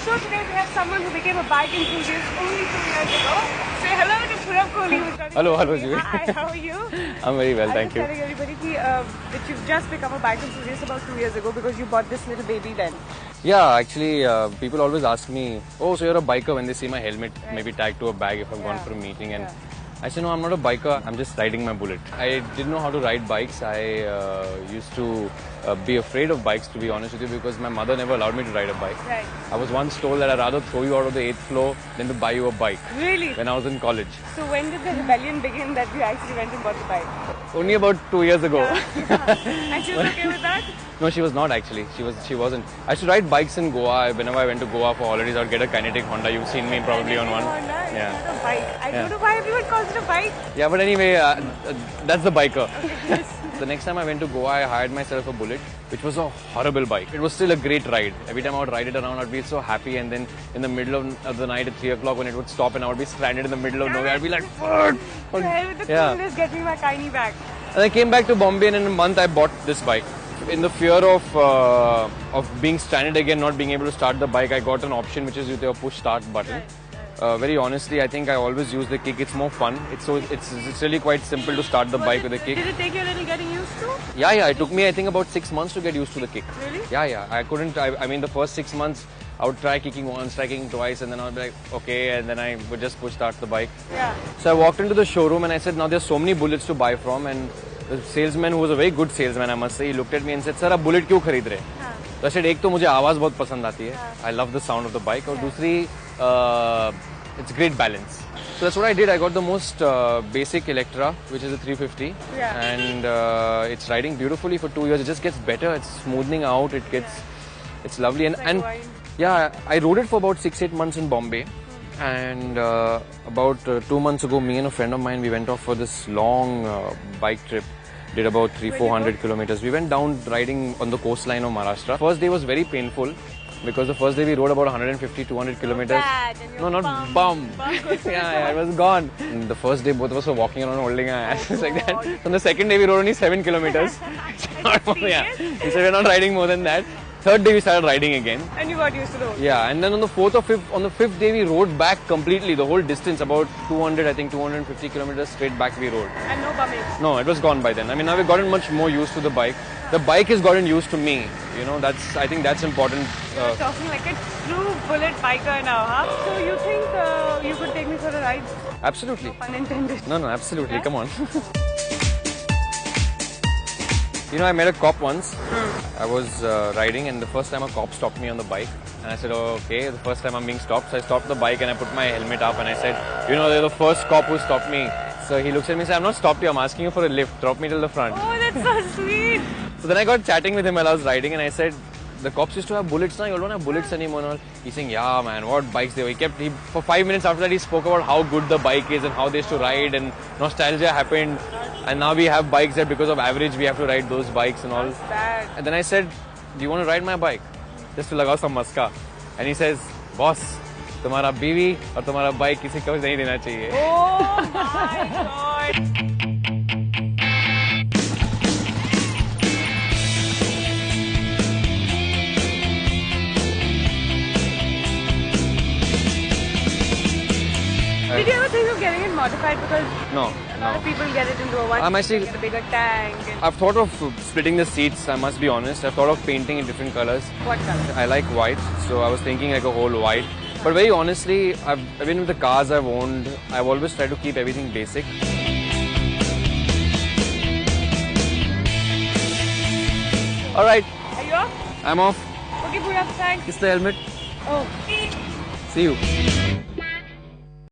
show today we have someone who became a bike enthusiast only 2 years ago. Say hello to Purav Kohli. Hello, Ji. Hi, how are you? I'm very well, thank you. I'm telling everybody that you've just become a bike enthusiast about 2 years ago because you bought this little baby then. Yeah, actually, people always ask me, oh, so you're a biker when they see my helmet maybe tagged to a bag if I've gone for a meeting. And I said, no, I'm not a biker, I'm just riding my bullet. I didn't know how to ride bikes. I used to be afraid of bikes, to be honest with you, because my mother never allowed me to ride a bike. Right. I was once told that I'd rather throw you out of the 8th floor than to buy you a bike. Really? When I was in college. So when did the rebellion begin that you actually went and bought the bike? Only about 2 years ago. And she was okay with that? No, she was not actually. She wasn't. I used to ride bikes in Goa. Whenever I went to Goa for holidays, I would get a Kinetic Honda. You've seen me probably on one. Honda, Yeah. it's not a bike. I don't know why everyone calls it a bike. Yeah, but anyway, that's the biker. The next time I went to Goa, I hired myself a Bullet, which was a horrible bike. It was still a great ride. Every time I would ride it around, I'd be so happy. And then in the middle of the night at 3 o'clock, when it would stop and I would be stranded in the middle of nowhere, I'd be like, "Fuck!" To hell with the coolness, get me my tiny back. And I came back to Bombay, and in a month I bought this bike. In the fear of being stranded again, not being able to start the bike, I got an option which is with your push start button. Very honestly, I think I always use the kick. It's more fun. It's really quite simple to start the bike with a kick. Did it take you a little getting used to? Yeah. It took me, I think, about 6 months to get used to the kick. Really? Yeah. I couldn't. I mean, the first 6 months, I would try kicking once, try kicking twice, and then I would be like, okay, and then I would just push start the bike. Yeah. So I walked into the showroom and I said, now there's so many bullets to buy from, and the salesman, who was a very good salesman, I must say, he looked at me and said, sir, आप bullet क्यों खरीद रहे? So I said, एक तो मुझे आवाज बहुत पसंद आती है. I love the sound of the bike. और दूसरी, it's great balance. So that's what I did. I got the most basic Electra, which is a 350, and it's riding beautifully for 2 years. It just gets better. It's smoothing out. It's lovely. And yeah, I rode it for about 6-8 months in Bombay. And about 2 months ago, me and a friend of mine, we went off for this long bike trip. Did about 300-400 kilometers. We went down riding on the coastline of Maharashtra. First day was very painful because the first day we rode about 150-200 kilometers. No, not bum. Yeah, it was gone. And the first day, both of us were walking around holding our asses like that. On the second day, we rode only 7 kilometers. Yeah, we said we're not riding more than that. Third day we started riding again. And you got used to those? Yeah, and then on the fifth day we rode back completely, the whole distance, about 250 kilometers straight back we rode. And no bumming? No, it was gone by then. I mean, now we've gotten much more used to the bike. The bike has gotten used to me. You know, I think that's important. You're talking like a true bullet biker now, huh? So you think you could take me for a ride? Absolutely. No pun intended. No, absolutely. Yeah? Come on. You know, I met a cop once. I was riding, and the first time a cop stopped me on the bike. And I said, oh, okay, the first time I'm being stopped. So I stopped the bike and I put my helmet up and I said, you know, they're the first cop who stopped me. So he looks at me and said, I'm not stopped you, I'm asking you for a lift. Drop me till the front. Oh, that's so sweet. So then I got chatting with him while I was riding, and I said, the cops used to have bullets now, you don't have bullets anymore. And all. He's saying, yeah, man, what bikes they were. For 5 minutes after that, he spoke about how good the bike is and how they used to ride, and nostalgia happened. And now we have bikes that because of average, we have to ride those bikes and all. And then I said, do you want to ride my bike? Just to lagao some maska. And he says, boss, तुम्हारा बीवी और तुम्हारा bike किसी को नहीं देना चाहिए. Oh my God. Did you ever think of getting it modified? Because no. A lot of people get it into a one with a bigger tank. I've thought of splitting the seats, I must be honest. I've thought of painting in different colors. What color? I like white, so I was thinking like a whole white. But very honestly, even with the cars I've owned, I've always tried to keep everything basic. Alright. Are you off? I'm off. Okay, Purav, thanks. Kiss the helmet. Oh. See you.